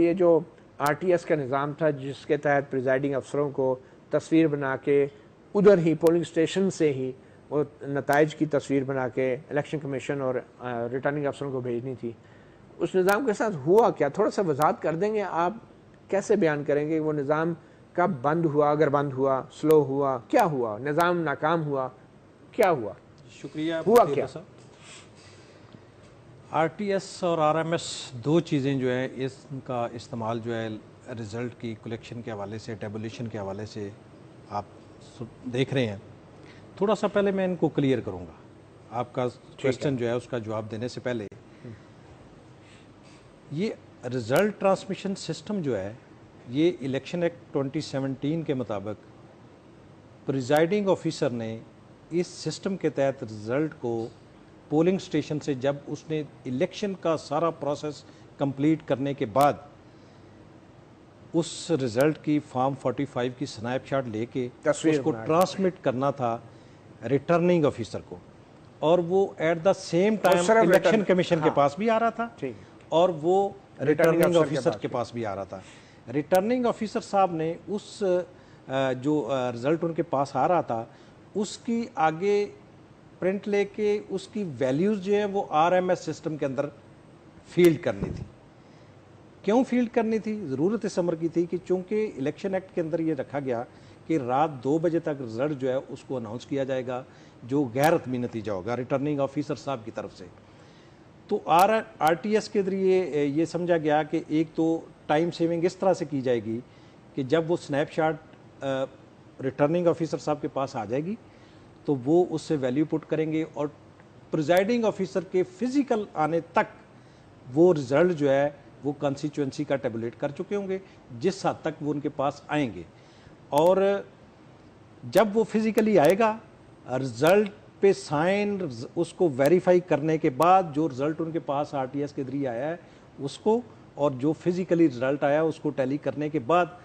ये जो RTS का निज़ाम था जिसके तहत प्रिजाइडिंग अफसरों को तस्वीर बना के उधर ही पोलिंग स्टेशन से ही वो नताइज की तस्वीर बना के इलेक्शन कमीशन और रिटर्निंग अफसरों को भेजनी थी, उस निज़ाम के साथ हुआ क्या? थोड़ा सा वजाहत कर देंगे आप? कैसे बयान करेंगे वो निज़ाम कब बंद हुआ, अगर बंद हुआ, स्लो हुआ, क्या हुआ, निज़ाम नाकाम हुआ, क्या हुआ? शुक्रिया। हुआ क्या? RTS और RMS दो चीज़ें जो है इसका इस्तेमाल जो है रिज़ल्ट की कलेक्शन के हवाले से, टेबुलेशन के हवाले से आप देख रहे हैं। थोड़ा सा पहले मैं इनको क्लियर करूंगा, आपका क्वेश्चन जो है उसका जवाब देने से पहले। ये रिज़ल्ट ट्रांसमिशन सिस्टम जो है ये इलेक्शन एक्ट 2017 के मुताबिक प्रिजाइडिंग ऑफिसर ने इस सिस्टम के तहत रिज़ल्ट को पोलिंग स्टेशन से जब उसने इलेक्शन का सारा प्रोसेस कंप्लीट करने के बाद उस रिज़ल्ट की फॉर्म 45 की स्नैपशॉट लेके उसको ट्रांसमिट करना था रिटर्निंग ऑफिसर को, और वो at the same time election commission के पास भी आ रहा था और वो रिटर्निंग ऑफिसर के पास भी आ रहा था। रिटर्निंग ऑफिसर साहब ने उस जो रिज़ल्ट उनके पास आ रहा था उसकी आगे प्रिंट लेके उसकी वैल्यूज़ जो है वो RMS सिस्टम के अंदर फील्ड करनी थी। क्यों फील्ड करनी थी? ज़रूरत इस अमर की थी कि चूँकि इलेक्शन एक्ट के अंदर ये रखा गया कि रात 2 बजे तक रिज़ल्ट जो है उसको अनाउंस किया जाएगा जो गैर हतमी नतीजा होगा रिटर्निंग ऑफिसर साहब की तरफ से। तो RTS के ज़रिए ये समझा गया कि एक तो टाइम सेविंग इस तरह से की जाएगी कि जब वो स्नैपशॉट रिटर्निंग ऑफिसर साहब के पास आ जाएगी तो वो उससे वैल्यू पुट करेंगे और प्रिजाइडिंग ऑफिसर के फिज़िकल आने तक वो रिज़ल्ट जो है वो कंस्टिट्यूएंसी का टेबुलेट कर चुके होंगे जिस हद तक वो उनके पास आएंगे। और जब वो फिज़िकली आएगा रिज़ल्ट पे साइन उसको वेरीफाई करने के बाद जो रिज़ल्ट उनके पास RTS के जरिए आया है उसको और जो फिज़िकली रिज़ल्ट आया उसको टैली करने के बाद